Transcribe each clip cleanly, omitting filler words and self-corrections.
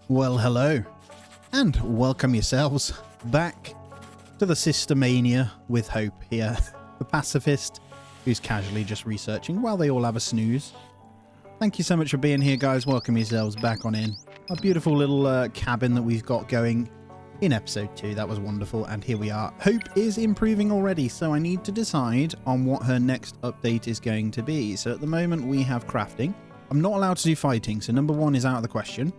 Well, hello, and welcome yourselves back to the Sistermania with Hope here, the pacifist who's casually just researching while they all have a snooze. Thank you so much for being here, guys. Welcome yourselves back on in. A beautiful little cabin that we've got going in episode 2. That was wonderful, and here we are. Hope is improving already, so I need to decide on what her next update is going to be. So at the moment we have crafting. I'm not allowed to do fighting, so number 1 is out of the question.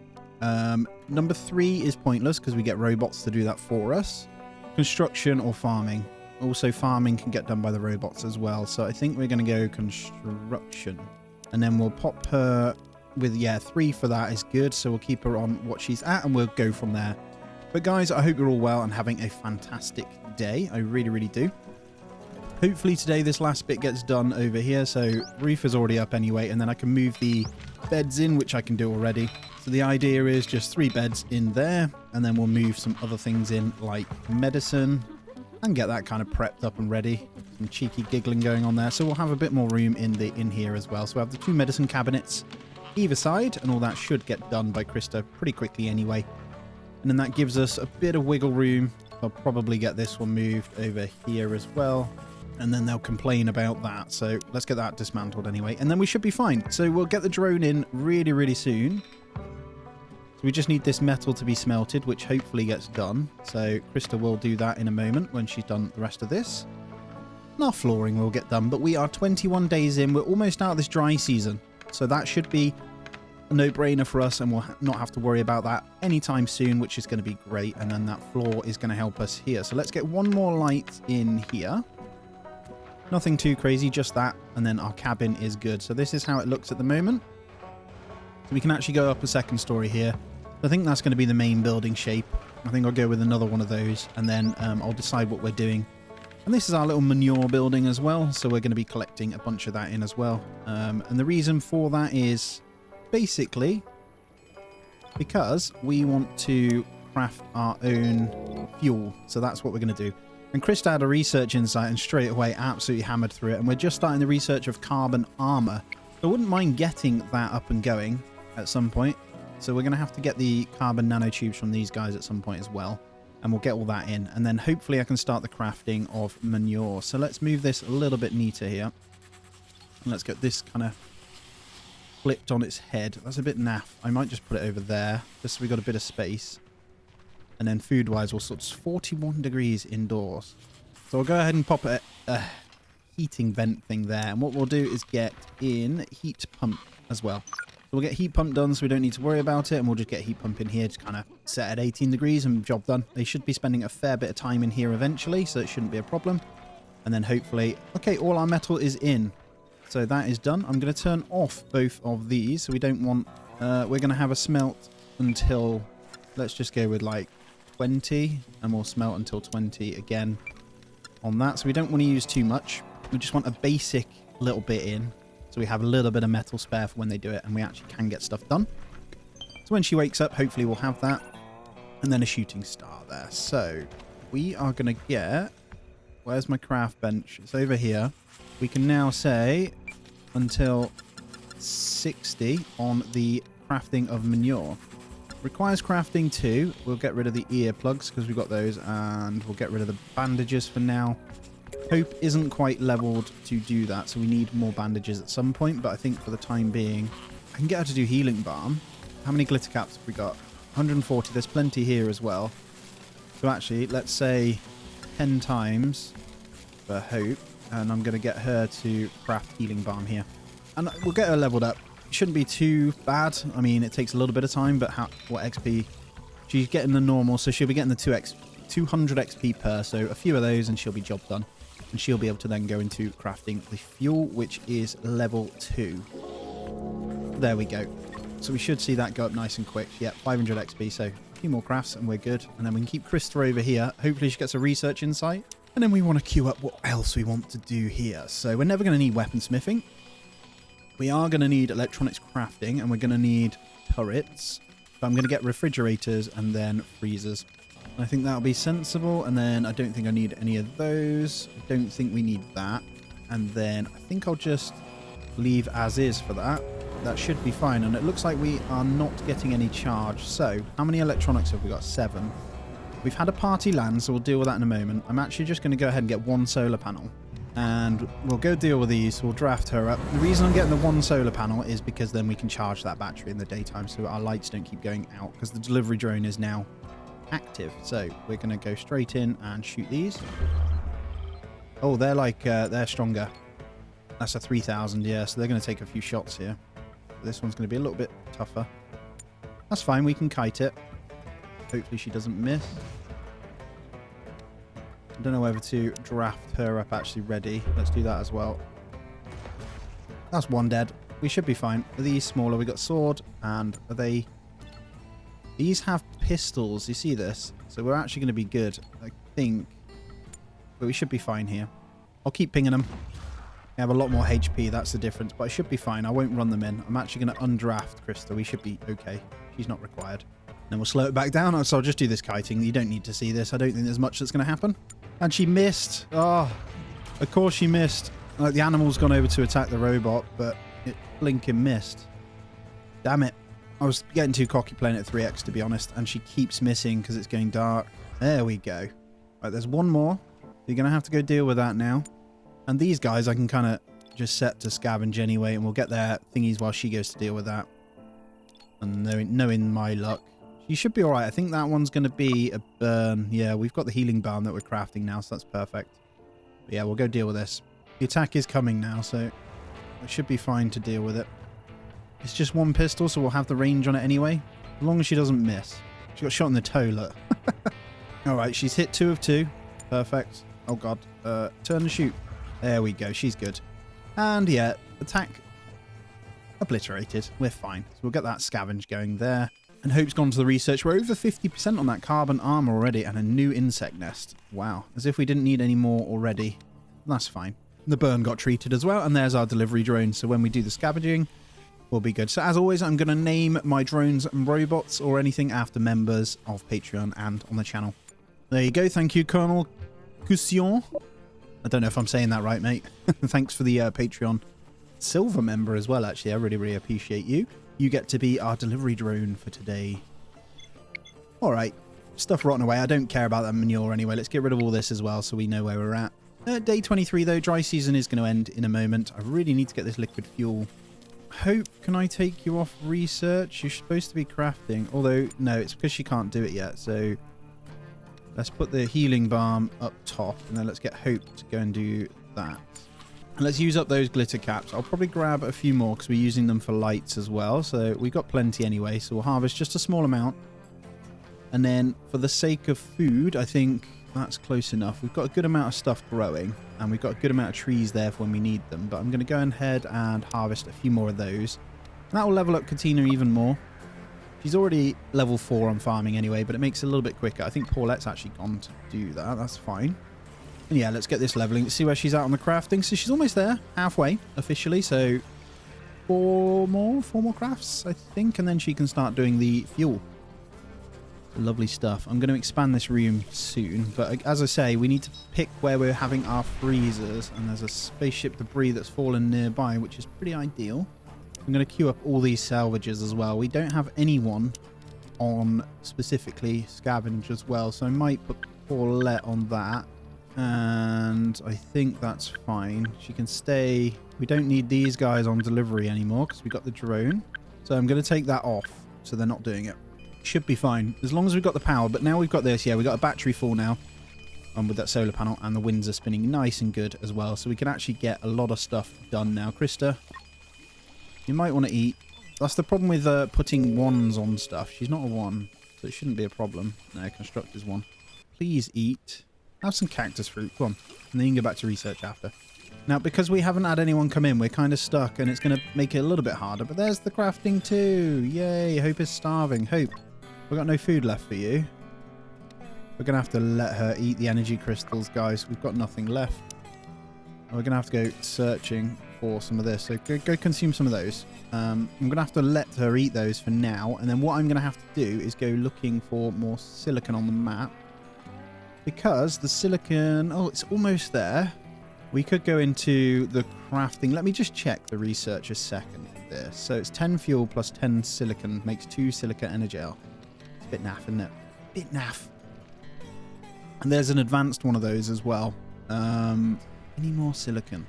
Number 3 is pointless because we get robots to do that for us. Construction or farming. Also, farming can get done by the robots as well. So I think we're going to go construction. And then we'll pop her with, 3 for that is good. So we'll keep her on what she's at and we'll go from there. But guys, I hope you're all well and having a fantastic day. I really, really do. Hopefully today this last bit gets done over here. So roof is already up anyway. And then I can move the beds in, which I can do already. So the idea is just 3 beds in there. And then we'll move some other things in like medicine. And get that kind of prepped up and ready. Some cheeky giggling going on there. So we'll have a bit more room in here as well. So we'll have the 2 medicine cabinets either side. And all that should get done by Krista pretty quickly anyway. And then that gives us a bit of wiggle room. I'll probably get this one moved over here as well. And then they'll complain about that. So let's get that dismantled anyway. And then we should be fine. So we'll get the drone in really, really soon. So we just need this metal to be smelted, which hopefully gets done. So Krista will do that in a moment when she's done the rest of this. And our flooring will get done. But we are 21 days in. We're almost out of this dry season. So that should be a no-brainer for us, and we'll not have to worry about that anytime soon, which is going to be great. And then that floor is going to help us here. So let's get one more light in here. Nothing too crazy, just that, and then our cabin is good. So this is how it looks at the moment. So we can actually go up a second story here. I think that's going to be the main building shape. I think I'll go with another one of those, and then I'll decide what we're doing. And this is our little manure building as well, so we're going to be collecting a bunch of that in as well. And the reason for that is basically because we want to craft our own fuel. So that's what we're going to do. And Krista had a research insight and straight away absolutely hammered through it. And we're just starting the research of carbon armor. So I wouldn't mind getting that up and going at some point. So we're going to have to get the carbon nanotubes from these guys at some point as well. And we'll get all that in. And then hopefully I can start the crafting of manure. So let's move this a little bit neater here. And let's get this kind of flipped on its head. That's a bit naff. I might just put it over there. Just so we got a bit of space. And then food-wise, we'll sort of 41 degrees indoors. So I'll go ahead and pop a heating vent thing there. And what we'll do is get in heat pump as well. So we'll get heat pump done so we don't need to worry about it. And we'll just get heat pump in here, just kind of set at 18 degrees and job done. They should be spending a fair bit of time in here eventually, so it shouldn't be a problem. And then hopefully, okay, all our metal is in. So that is done. I'm going to turn off both of these. So we don't want, we're going to have a smelt until, let's just go with like 20, and we'll smelt until 20 again on that. So we don't want to use too much. We just want a basic little bit in, so we have a little bit of metal spare for when they do it, and we actually can get stuff done. So when she wakes up, hopefully we'll have that, and then a shooting star there. So we are going to get, where's my craft bench? It's over here. We can now say until 60 on the crafting of manure. Requires crafting 2. We'll get rid of the earplugs because we've got those, and we'll get rid of the bandages for now. Hope isn't quite leveled to do that, so we need more bandages at some point, but I think for the time being, I can get her to do healing balm. How many glitter caps have we got? 140. There's plenty here as well. So actually, let's say 10 times for Hope, and I'm going to get her to craft healing balm here. And we'll get her leveled up. Shouldn't be too bad. I mean, it takes a little bit of time, but what XP? She's getting the normal, so she'll be getting the 200 XP per, so a few of those and she'll be job done. And she'll be able to then go into crafting the fuel, which is level 2. There we go. So we should see that go up nice and quick. Yeah, 500 XP, so a few more crafts and we're good. And then we can keep Krista over here. Hopefully she gets a research insight. And then we want to queue up what else we want to do here. So we're never going to need weaponsmithing. We are going to need electronics crafting, and we're going to need turrets. So I'm going to get refrigerators and then freezers. I think that'll be sensible. And then I don't think I need any of those. I don't think we need that. And then I think I'll just leave as is for that. that should be fine. And it looks like we are not getting any charge. So how many electronics have we got? 7. We've had a party land, so we'll deal with that in a moment. I'm actually just going to go ahead and get 1 solar panel. And we'll go deal with these. We'll draft her up. The reason I'm getting the 1 solar panel is because then we can charge that battery in the daytime so our lights don't keep going out, because the delivery drone is now active. So we're going to go straight in and shoot these. Oh, they're like, they're stronger. That's a 3,000, yeah, so they're going to take a few shots here. This one's going to be a little bit tougher. That's fine, we can kite it. Hopefully she doesn't miss. I don't know whether to draft her up actually ready. Let's do that as well. That's 1 dead. We should be fine. Are these smaller? We got sword, and are they... These have pistols. You see this? So we're actually going to be good, I think. But we should be fine here. I'll keep pinging them. They have a lot more HP. That's the difference. But I should be fine. I won't run them in. I'm actually going to undraft Krista. We should be okay. She's not required. Then we'll slow it back down. So I'll just do this kiting. You don't need to see this. I don't think there's much that's going to happen. And she missed. Oh, of course she missed. Like, the animal's gone over to attack the robot, but it blinking missed. Damn it. I was getting too cocky playing at 3x, to be honest, and she keeps missing because it's going dark. There we go. Right, there's 1 more. You're going to have to go deal with that now. And these guys I can kind of just set to scavenge anyway, and we'll get their thingies while she goes to deal with that. And knowing my luck, you should be alright. I think that one's going to be a burn. Yeah, we've got the healing balm that we're crafting now, so that's perfect. But yeah, we'll go deal with this. The attack is coming now, so it should be fine to deal with it. It's just 1 pistol, so we'll have the range on it anyway. As long as she doesn't miss. She got shot in the toe, look. Alright, she's hit 2 of 2. Perfect. Oh god. Turn and shoot. There we go. She's good. And yeah, attack obliterated. We're fine. So we'll get that scavenge going there. And Hope's gone to the research. We're over 50% on that carbon armor already, and a new insect nest. Wow. As if we didn't need any more already. That's fine. The burn got treated as well, and there's our delivery drone. So when we do the scavenging, we'll be good. So as always, I'm going to name my drones and robots or anything after members of Patreon and on the channel. There you go. Thank you, Colonel Cussion. I don't know if I'm saying that right, mate. Thanks for the Patreon silver member as well, actually. I really, really appreciate you. You get to be our delivery drone for today. All right. Stuff rotting away. I don't care about that manure anyway. Let's get rid of all this as well so we know where we're at. Day 23, though. Dry season is going to end in a moment. I really need to get this liquid fuel. Hope, can I take you off research? You're supposed to be crafting. Although, no, it's because she can't do it yet. So let's put the healing balm up top. And then let's get Hope to go and do that. And let's use up those glitter caps. I'll probably grab a few more because we're using them for lights as well. So we've got plenty anyway. So we'll harvest just a small amount. And then for the sake of food, I think that's close enough. We've got a good amount of stuff growing. And we've got a good amount of trees there for when we need them. But I'm going to go ahead and harvest a few more of those. And that will level up Katina even more. She's already level 4 on farming anyway, but it makes it a little bit quicker. I think Paulette's actually gone to do that. That's fine. And yeah, let's get this leveling. Let's see where she's at on the crafting. So she's almost there, halfway, officially. So 4 more crafts, I think. And then she can start doing the fuel. Lovely stuff. I'm going to expand this room soon. But as I say, we need to pick where we're having our freezers. And there's a spaceship debris that's fallen nearby, which is pretty ideal. I'm going to queue up all these salvages as well. We don't have anyone on specifically scavenge as well. So I might put Paulette on that. And I think that's fine. She can stay. We don't need these guys on delivery anymore because we got the drone. So I'm going to take that off so they're not doing it. Should be fine as long as we've got the power. But now we've got this. Yeah, we've got a battery full now. With that solar panel, and the winds are spinning nice and good as well. So we can actually get a lot of stuff done now. Krista, you might want to eat. That's the problem with putting 1s on stuff. She's not a 1, so it shouldn't be a problem. No, constructor's 1. Please eat. Have some cactus fruit. Come on. And then you can go back to research after. Now, because we haven't had anyone come in, we're kind of stuck, and it's going to make it a little bit harder. But there's the crafting too. Yay. Hope is starving. Hope, we've got no food left for you. We're going to have to let her eat the energy crystals, guys. We've got nothing left. We're going to have to go searching for some of this. So go consume some of those. I'm going to have to let her eat those for now. And then what I'm going to have to do is go looking for more silicon on the map. Because the silicon... Oh, it's almost there. We could go into the crafting. Let me just check the research a second. this. So it's 10 fuel plus 10 silicon makes 2 silica energel. It's a bit naff, isn't it? Bit naff. And there's an advanced one of those as well. Any more silicon?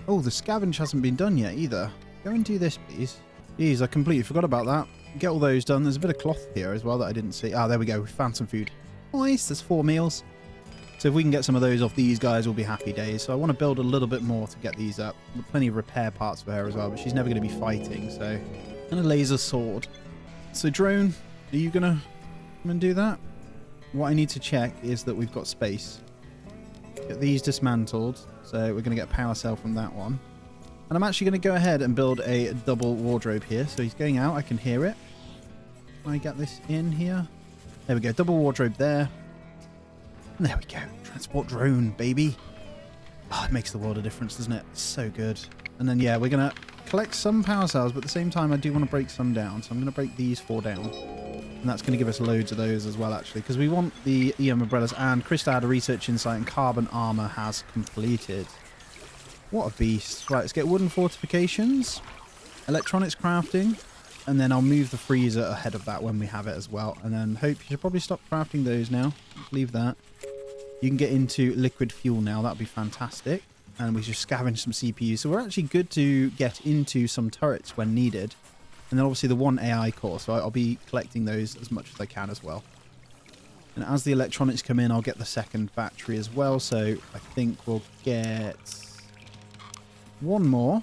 Oh, the scavenge hasn't been done yet either. Go and do this, please. Jeez, I completely forgot about that. Get all those done. There's a bit of cloth here as well that I didn't see. Ah, there we go. We found some food. Nice. There's 4 meals. So if we can get some of those off these guys, we'll be happy days. So I want to build a little bit more to get these up. Plenty of repair parts for her as well, but she's never going to be fighting, so... And a laser sword. So drone, are you going to come and do that? What I need to check is that we've got space. Get these dismantled. So we're going to get a power cell from that one. And I'm actually going to go ahead and build a double wardrobe here. So he's going out. I can hear it. Can I get this in here? There we go. Double wardrobe there. And there we go. Transport drone, baby. Oh, it makes the world a difference, doesn't it? It's so good. And then, yeah, we're going to collect some power cells, but at the same time, I do want to break some down. So I'm going to break these 4 down. And that's going to give us loads of those as well, actually, because we want the EM umbrellas. And Krista had a research insight, and carbon armor has completed. What a beast. Right, let's get wooden fortifications, electronics crafting, and then I'll move the freezer ahead of that when we have it as well. And then hope you should probably stop crafting those now. Leave that. You can get into liquid fuel now. That'd be fantastic. And we just scavenge some CPUs. So we're actually good to get into some turrets when needed. And then obviously the 1 AI core. So I'll be collecting those as much as I can as well. And as the electronics come in, I'll get the second battery as well. So I think we'll get 1 more.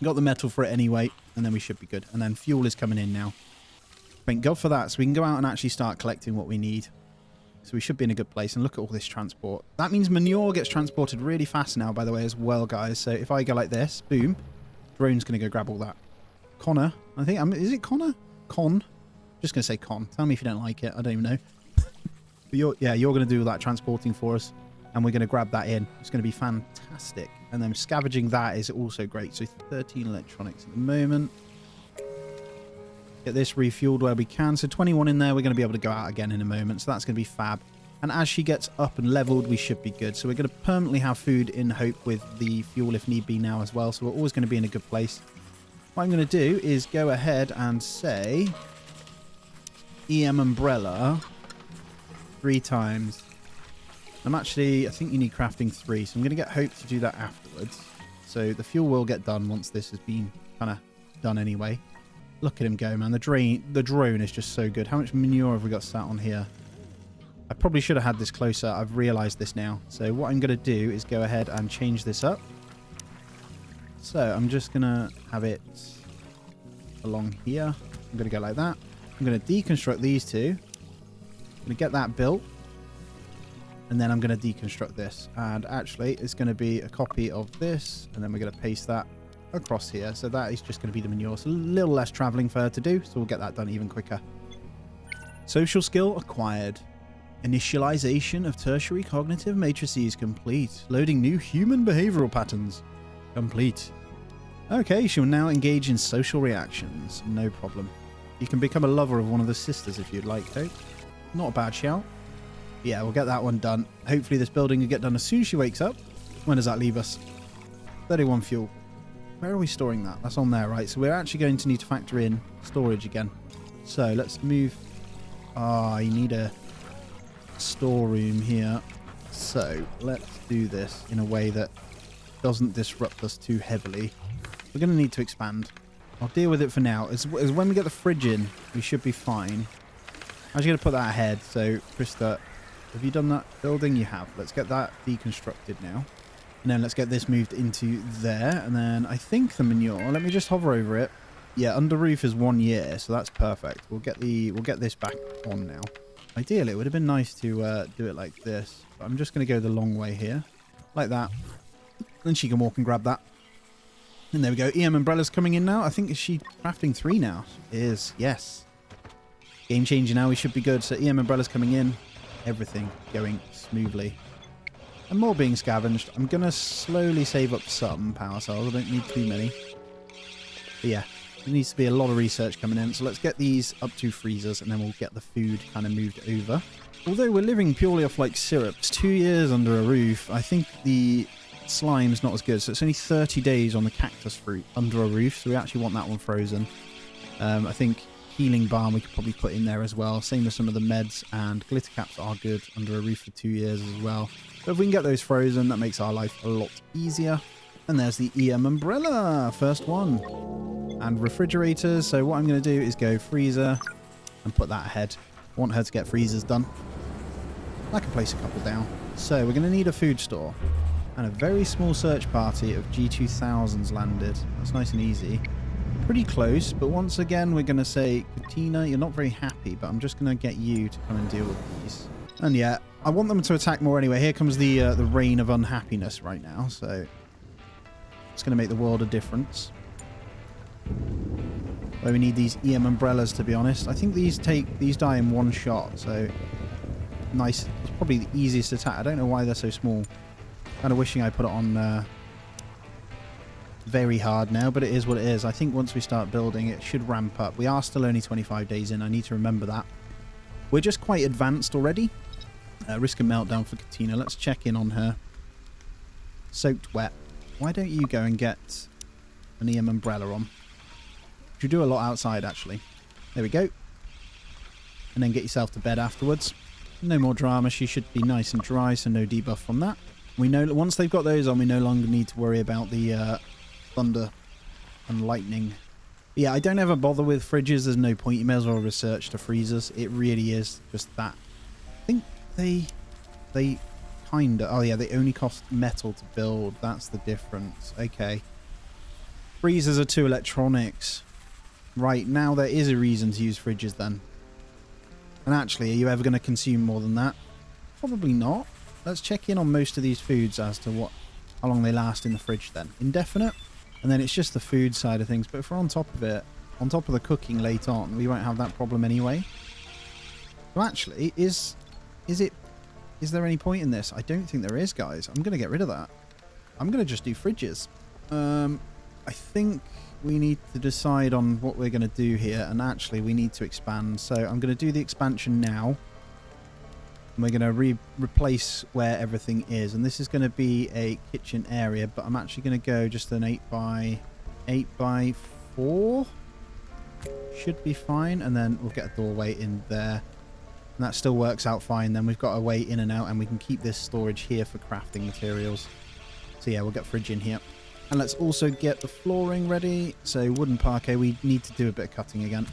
Got the metal for it anyway. And then we should be good. And then fuel is coming in now. Thank God for that. So we can go out and actually start collecting what we need. So we should be in a good place. And look at all this transport. That means manure gets transported really fast now, by the way, as well, guys. So if I go like this, boom, drone's going to go grab all that. Connor, I think, is it Connor? Con? Just going to say Con. Tell me if you don't like it. I don't even know. But you're going to do all that transporting for us. And we're going to grab that in. It's going to be fantastic. And then scavenging that is also great. So 13 electronics at the moment. Get this refueled where we can. So 21 in there. We're going to be able to go out again in a moment. So that's going to be fab. And as she gets up and leveled, we should be good. So we're going to permanently have food in Hope with the fuel if need be now as well. So we're always going to be in a good place. What I'm going to do is go ahead and say EM umbrella 3 times. I think you need crafting 3. So I'm going to get Hope to do that afterwards. So the fuel will get done once this has been kind of done anyway. Look at him go, man. The drone is just so good. How much manure have we got sat on here? I probably should have had this closer. I've realized this now. So what I'm going to do is go ahead and change this up. So I'm just going to have it along here. I'm going to go like that. I'm going to deconstruct these 2. I'm going to get that built. And then I'm going to deconstruct this. And actually, it's going to be a copy of this. And then we're going to paste that across here. So that is just going to be the manure. So a little less traveling for her to do. So we'll get that done even quicker. Social skill acquired. Initialization of tertiary cognitive matrices complete. Loading new human behavioral patterns. Complete. Okay, she'll now engage in social reactions. No problem. You can become a lover of one of the sisters if you'd like, Hope. Not a bad shout. Yeah, we'll get that one done. Hopefully this building will get done as soon as she wakes up. When does that leave us? 31 fuel. Where are we storing that? That's on there, right? So we're actually going to need to factor in storage again. So let's move. Ah, you need a storeroom here. So let's do this in a way that doesn't disrupt us too heavily. We're going to need to expand. I'll deal with it for now. As when we get the fridge in, we should be fine. I'm actually going to put that ahead. So, Krista, have you done that building? You have. Let's get that deconstructed now. And then let's get this moved into there. And then I think the manure, let me just hover over it. Yeah, under roof is 1 year, so that's perfect. We'll get this back on now. Ideally, it would have been nice to do it like this. But I'm just going to go the long way here. Like that. Then she can walk and grab that. And there we go. EM umbrella's coming in now. I think, is she crafting 3 now? She is, yes. Game changer now. We should be good. So EM umbrella's coming in. Everything going smoothly. And more being scavenged. I'm going to slowly save up some power cells. I don't need too many. But yeah, there needs to be a lot of research coming in. So let's get these up to freezers and then we'll get the food kind of moved over. Although we're living purely off like syrup, it's 2 years under a roof. I think the slime's not as good. So it's only 30 days on the cactus fruit under a roof. So we actually want that one frozen. I think healing balm we could probably put in there as well. Same with some of the meds, and glitter caps are good under a roof for 2 years as well. But if we can get those frozen, that makes our life a lot easier. And there's the EM umbrella, first one. And refrigerators. So what I'm going to do is go freezer and put that ahead. I want her to get freezers done. I can place a couple down. So we're going to need a food store. And a very small search party of G2000s landed. That's nice and easy. Pretty close, but once again we're going to say, Katina, you're not very happy, but I'm just going to get you to come and deal with these. And yeah, I want them to attack more anyway. Here comes the reign of unhappiness right now, so it's going to make the world a difference. Where we need these EM umbrellas, to be honest. I think these die in one shot, so nice. It's probably the easiest attack. I don't know why they're so small. Kind of wishing I put it on very hard now, but it is what it is. I think once we start building, it should ramp up. We are still only 25 days in. I need to remember that. We're just quite advanced already. Risk a meltdown for Katina. Let's check in on her. Soaked wet. Why don't you go and get an EM umbrella on? You do a lot outside, actually. There we go. And then get yourself to bed afterwards. No more drama. She should be nice and dry, so no debuff from that. We know that once they've got those on, we no longer need to worry about the thunder and lightning. But yeah, I don't ever bother with fridges. There's no point. You may as well research to freezers. It really is just that. I think they kind of... Oh yeah, they only cost metal to build. That's the difference. Okay. Freezers are 2 electronics. Right, now there is a reason to use fridges then. And actually, are you ever going to consume more than that? Probably not. Let's check in on most of these foods as to how long they last in the fridge then. Indefinite. And then it's just the food side of things. But if we're on top of it, on top of the cooking late on, we won't have that problem anyway. So actually, is there any point in this? I don't think there is, guys. I'm going to get rid of that. I'm going to just do fridges. I think we need to decide on what we're going to do here. And actually, we need to expand. So I'm going to do the expansion now. And we're going to replace where everything is. And this is going to be a kitchen area. But I'm actually going to go just an 8 by 4. Should be fine. And then we'll get a doorway in there. And that still works out fine. Then we've got a way in and out. And we can keep this storage here for crafting materials. So yeah, we'll get fridge in here. And let's also get the flooring ready. So wooden parquet, we need to do a bit of cutting again.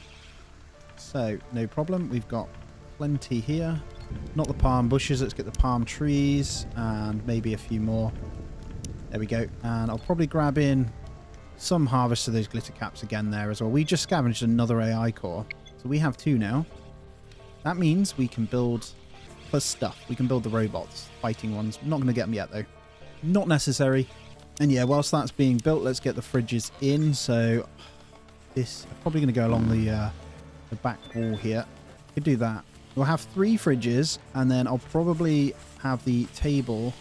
So no problem. We've got plenty here. Not the palm bushes. Let's get the palm trees and maybe a few more. There we go. And I'll probably grab in some harvest of those glitter caps again there as well. We just scavenged another AI core. So we have 2 now. That means we can build plus stuff. We can build the robots, fighting ones. I'm not going to get them yet though. Not necessary. And yeah, whilst that's being built, let's get the fridges in. So this, I'm probably going to go along the back wall here. Could do that. We'll have 3 fridges, and then I'll probably have the table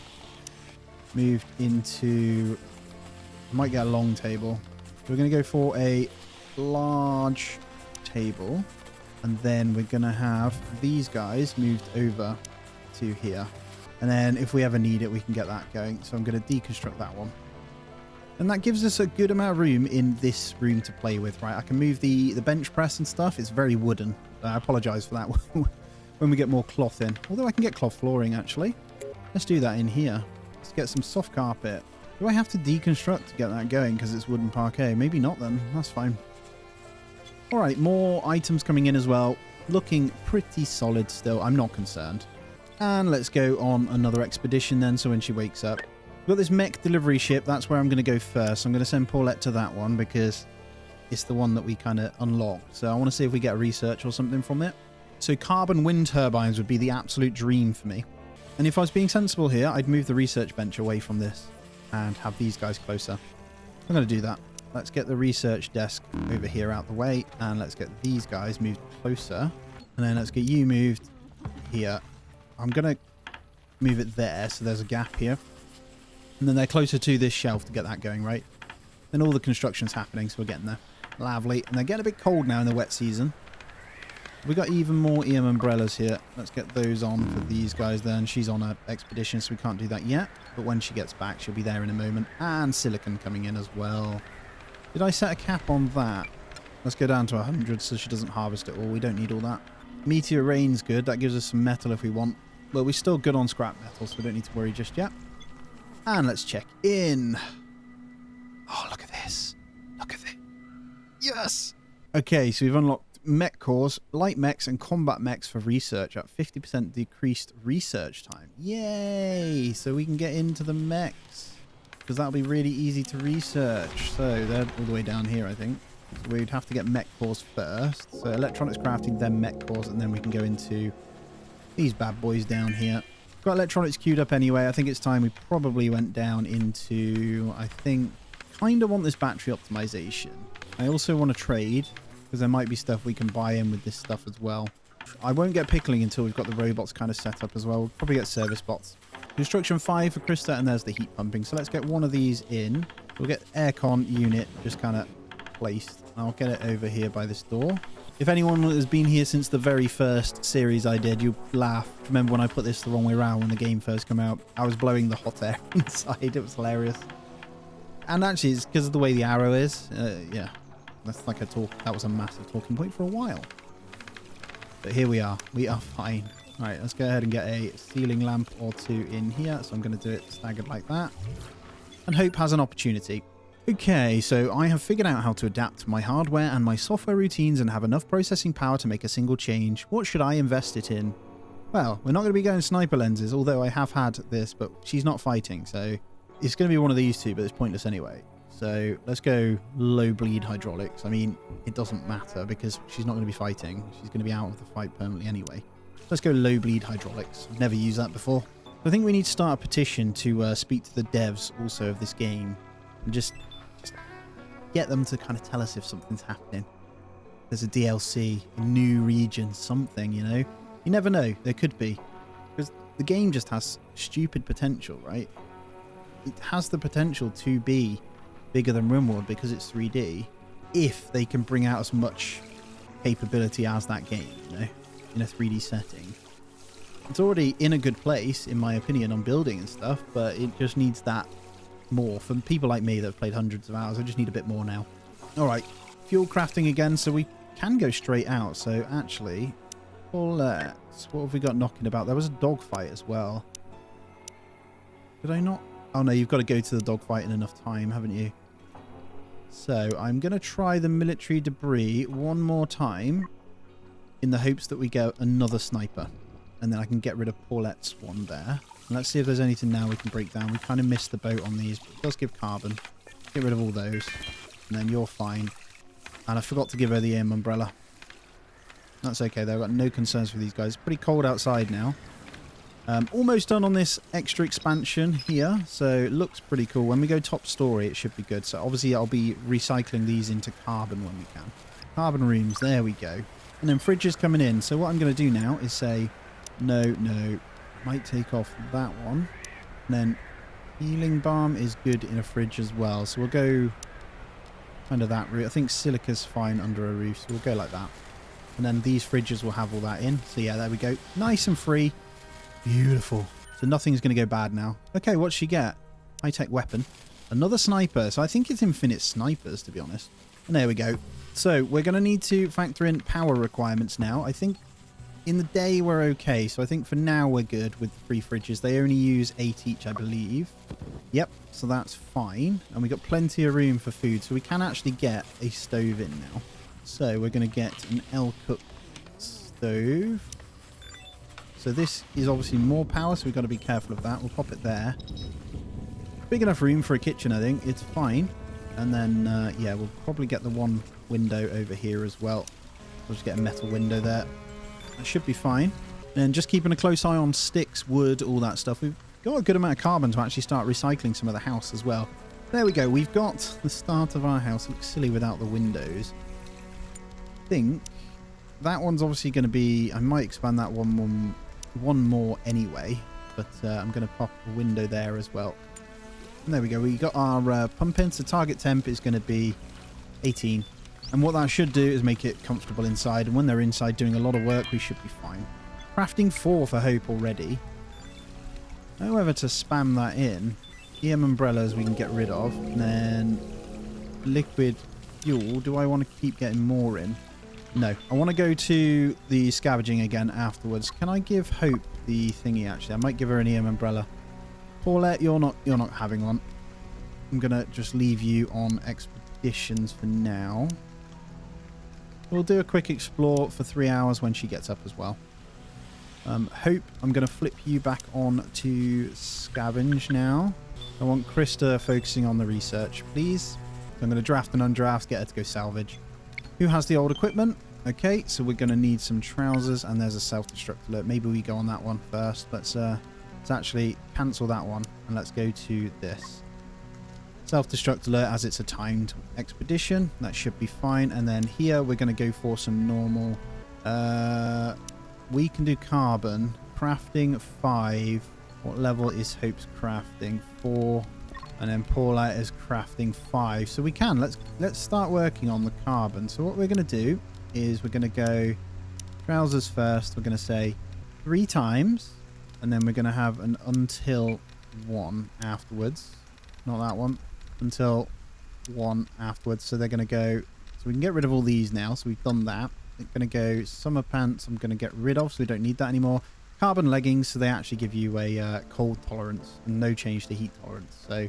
moved into... I might get a long table. We're going to go for a large table, and then we're going to have these guys moved over to here. And then if we ever need it, we can get that going. So I'm going to deconstruct that one. And that gives us a good amount of room in this room to play with, right? I can move the bench press and stuff. It's very wooden. I apologize for that when we get more cloth in. Although I can get cloth flooring, actually. Let's do that in here. Let's get some soft carpet. Do I have to deconstruct to get that going because it's wooden parquet? Maybe not then. That's fine. All right, more items coming in as well. Looking pretty solid still. I'm not concerned. And let's go on another expedition then, so when she wakes up. We've got this mech delivery ship. That's where I'm going to go first. I'm going to send Paulette to that one because it's the one that we kind of unlocked. So I want to see if we get a research or something from it. So carbon wind turbines would be the absolute dream for me. And if I was being sensible here, I'd move the research bench away from this and have these guys closer. I'm going to do that. Let's get the research desk over here out the way. And let's get these guys moved closer. And then let's get you moved here. I'm going to move it there so there's a gap here. And then they're closer to this shelf to get that going, right? Then all the construction's happening, so we're getting there. Lovely. And they're getting a bit cold now in the wet season. We got even more EM umbrellas here. Let's get those on for these guys then. She's on an expedition, so we can't do that yet. But when she gets back, she'll be there in a moment. And silicon coming in as well. Did I set a cap on that? Let's go down to 100 so she doesn't harvest it all. We don't need all that. Meteor rain's good. That gives us some metal if we want. Well, we're still good on scrap metal, so we don't need to worry just yet. And let's check in. Oh, look at this. Look at it. Yes! Okay, so we've unlocked mech cores, light mechs, and combat mechs for research at 50% decreased research time. Yay! So we can get into the mechs, because that'll be really easy to research. So they're all the way down here, I think. So we'd have to get mech cores first. So electronics crafting, then mech cores, and then we can go into these bad boys down here. Got electronics queued up anyway. I think it's time we probably went down into, I think, kind of want this battery optimization. I also want to trade, because there might be stuff we can buy in with this stuff as well. I won't get pickling until we've got the robots kind of set up as well. We'll probably get service bots. Construction 5 for Krista, and there's the heat pumping. So let's get one of these in. We'll get aircon unit just kind of placed. I'll get it over here by this door. If anyone has been here since the very first series I did, you'll laugh. Remember when I put this the wrong way around when the game first came out? I was blowing the hot air inside. It was hilarious. And actually, it's because of the way the arrow is. Yeah, that's like a talk. That was a massive talking point for a while. But here we are. We are fine. All right, let's go ahead and get a ceiling lamp or two in here. So I'm going to do it staggered like that. And Hope has an opportunity. Okay, so I have figured out how to adapt my hardware and my software routines and have enough processing power to make a single change. What should I invest it in? Well, we're not going to be going sniper lenses, although I have had this, but she's not fighting, so it's going to be one of these two, but it's pointless anyway. So let's go low bleed hydraulics. I mean, it doesn't matter because she's not going to be fighting. She's going to be out of the fight permanently anyway. Let's go low bleed hydraulics. I've never used that before. I think we need to start a petition to speak to the devs also of this game and just get them to kind of tell us if something's happening. There's a DLC, a new region, something, you know? You never know. There could be. Because the game just has stupid potential, right? It has the potential to be bigger than RimWorld because it's 3D if they can bring out as much capability as that game, you know, in a 3D setting. It's already in a good place, in my opinion, on building and stuff, but it just needs that more. For people like me that have played hundreds of hours, I just need a bit more now. All right, fuel crafting again, so we can go straight out. So actually, let's... What have we got knocking about? There was a dogfight as well. Did I not? Oh no, you've got to go to the dogfight in enough time, haven't you? So I'm going to try the military debris one more time in the hopes that we get another sniper. And then I can get rid of Paulette's one there. And let's see if there's anything now we can break down. We kind of missed the boat on these, but it does give carbon. Get rid of all those. And then you're fine. And I forgot to give her the EM umbrella. That's okay though. I've got no concerns for these guys. It's pretty cold outside now. Almost done on this extra expansion here. So it looks pretty cool. When we go top story, it should be good. So obviously I'll be recycling these into carbon when we can. Carbon rooms. There we go. And then fridges coming in. So what I'm going to do now is say, no. Might take off that one. And then healing balm is good in a fridge as well. So we'll go under that route. I think silica's fine under a roof. So we'll go like that. And then these fridges will have all that in. So yeah, there we go. Nice and free. Beautiful. So nothing's going to go bad now. Okay, what's she get? High-tech weapon. Another sniper. So I think it's infinite snipers, to be honest. And there we go. So we're going to need to factor in power requirements now. I think in the day we're okay. So I think for now we're good with the 3 fridges. They only use 8 each, I believe. Yep, so that's fine. And we've got plenty of room for food. So we can actually get a stove in now. So we're going to get an L-cook stove. So this is obviously more power, so we've got to be careful of that. We'll pop it there. Big enough room for a kitchen, I think. It's fine. And then, yeah, we'll probably get the one window over here as well. We'll just get a metal window there. That should be fine. And just keeping a close eye on sticks, wood, all that stuff. We've got a good amount of carbon to actually start recycling some of the house as well. There we go. We've got the start of our house. It looks silly without the windows. I think that one's obviously going to be... I might expand that one more anyway. But I'm going to pop a window there as well. And there we go. We got our pump in. So target temp is going to be 18. And what that should do is make it comfortable inside. And when they're inside doing a lot of work, we should be fine. Crafting 4 for Hope already. However, to spam that in, EM umbrellas we can get rid of. And then liquid fuel. Do I want to keep getting more in? No. I want to go to the scavenging again afterwards. Can I give Hope the thingy, actually? I might give her an EM umbrella. Paulette, you're not having one. I'm going to just leave you on expeditions for now. We'll do a quick explore for 3 hours when she gets up as well. Hope, I'm going to flip you back on to scavenge now. I want Krista focusing on the research, please. So I'm going to draft and undraft, get her to go salvage. Who has the old equipment? Okay, so we're going to need some trousers, and there's a self-destruct alert. Maybe we go on that one first. Let's actually cancel that one, and let's go to this. Self-destruct alert as it's a timed expedition. That should be fine. And then here we're going to go for some normal. We can do carbon. Crafting 5. What level is Hope's crafting? 4. And then Paulette is crafting 5. So we can. Let's start working on the carbon. So what we're going to do is we're going to go trousers first. We're going to say 3 times. And then we're going to have an until 1 afterwards. Not that one. Until 1 afterwards. So they're going to go. So we can get rid of all these now. So we've done that. They're going to go summer pants. I'm going to get rid of. So we don't need that anymore. Carbon leggings. So they actually give you a cold tolerance and no change to heat tolerance. So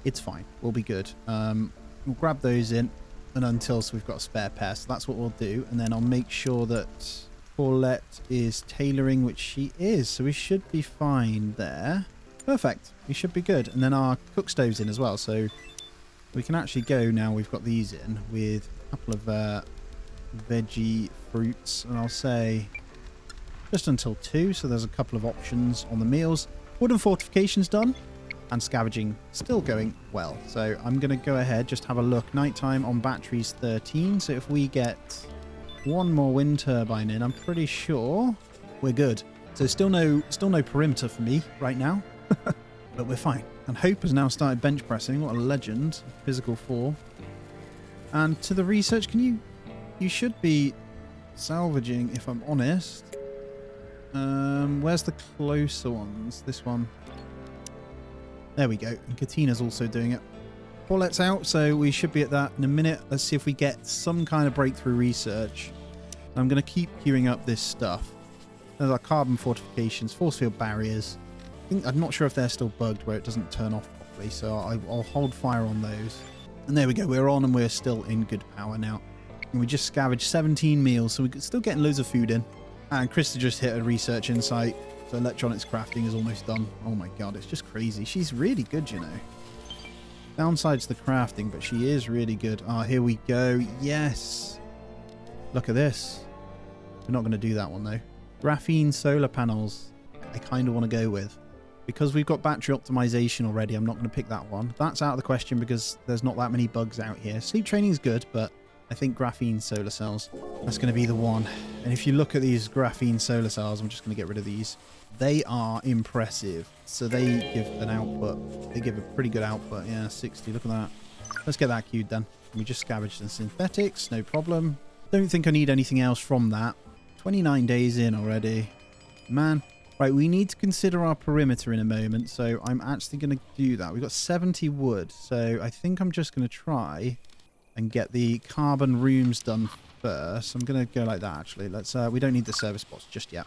it's fine. We'll be good. We'll grab those in and until so we've got a spare pair. So that's what we'll do. And then I'll make sure that Paulette is tailoring, which she is. So we should be fine there. Perfect. We should be good. And then our cook stove's in as well. So we can actually go now. We've got these in with a couple of veggie fruits. And I'll say just until 2. So there's a couple of options on the meals. Wooden fortifications done. And scavenging still going well. So I'm going to go ahead, just have a look. Nighttime on batteries 13. So if we get 1 more wind turbine in, I'm pretty sure we're good. So still no perimeter for me right now. But we're fine. And Hope has now started bench pressing. What a legend. Physical 4. And to the research, you should be salvaging, if I'm honest. Where's the closer ones? This one. There we go. And Katina's also doing it. Paulette's out, so we should be at that in a minute. Let's see if we get some kind of breakthrough research. I'm going to keep queuing up this stuff. There's our carbon fortifications, force field barriers. I'm not sure if they're still bugged where it doesn't turn off properly, so I'll hold fire on those. And there we go. We're on and we're still in good power now. And we just scavenged 17 meals, so we're still getting loads of food in. And Krista just hit a research insight. So electronics crafting is almost done. Oh my god, it's just crazy. She's really good, you know. Downside's the crafting, but she is really good. Ah, here we go. Yes. Look at this. We're not going to do that one, though. Graphene solar panels, I kind of want to go with. Because we've got battery optimization already, I'm not going to pick that one. That's out of the question because there's not that many bugs out here. Sleep training is good, but I think graphene solar cells, that's going to be the one. And if you look at these graphene solar cells, I'm just going to get rid of these. They are impressive. So they give an output. They give a pretty good output. Yeah, 60. Look at that. Let's get that queued then. We just scavenged the synthetics. No problem. Don't think I need anything else from that. 29 days in already. Man. Right, we need to consider our perimeter in a moment. So I'm actually going to do that. We've got 70 wood. So I think I'm just going to try and get the carbon rooms done first. I'm going to go like that, actually. Let's. We don't need the service bots just yet.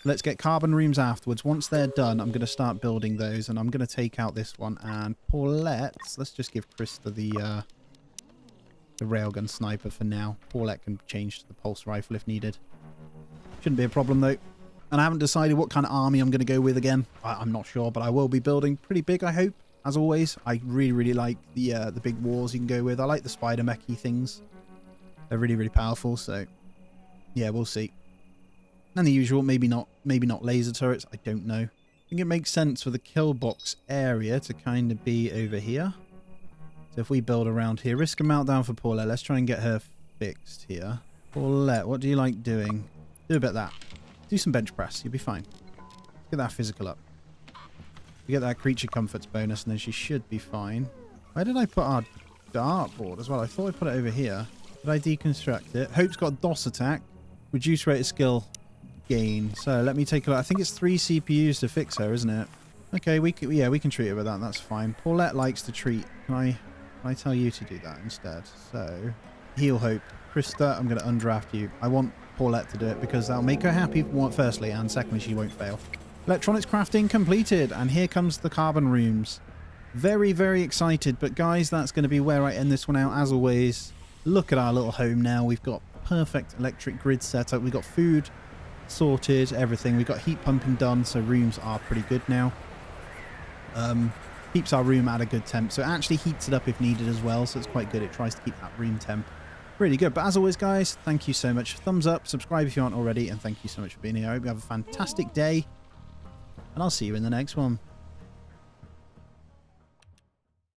Let's get carbon rooms afterwards. Once they're done, I'm going to start building those. And I'm going to take out this one. And Paulette, let's just give Krista the railgun sniper for now. Paulette can change to the pulse rifle if needed. Shouldn't be a problem, though. And I haven't decided what kind of army I'm going to go with again. I'm not sure, but I will be building pretty big, I hope. As always, I really, really like the big wars you can go with. I like the spider mechy things. They're really, really powerful, so yeah, we'll see. And the usual, maybe not laser turrets. I don't know. I think it makes sense for the kill box area to kind of be over here. So if we build around here, risk a meltdown for Paulette. Let's try and get her fixed here. Paulette, what do you like doing? Do a bit of that. Do some bench press. You'll be fine. Get that physical up. You get that creature comforts bonus, and then she should be fine. Where did I put our dartboard as well? I thought I put it over here. Did I deconstruct it? Hope's got DOS attack. Reduce rate of skill gain. So let me take a look. I think it's 3 CPUs to fix her, isn't it? Okay, we can treat her with that. That's fine. Paulette likes to treat. Can I tell you to do that instead? So, heal Hope. Krista, I'm going to undraft you. I want Paulette to do it because that'll make her happy, firstly, and secondly, she won't fail. Electronics crafting completed, and here comes the carbon rooms. Very, very excited, but guys, that's going to be where I end this one out. As always, look at our little home now. We've got perfect electric grid set up. We've got food sorted, everything. We've got heat pumping done, so rooms are pretty good now. Keeps our room at a good temp, so it actually heats it up if needed as well, so it's quite good. It tries to keep that room temp really good. But as always, guys, thank you so much. Thumbs up, subscribe if you aren't already, and thank you so much for being here. I hope you have a fantastic day, and I'll see you in the next one.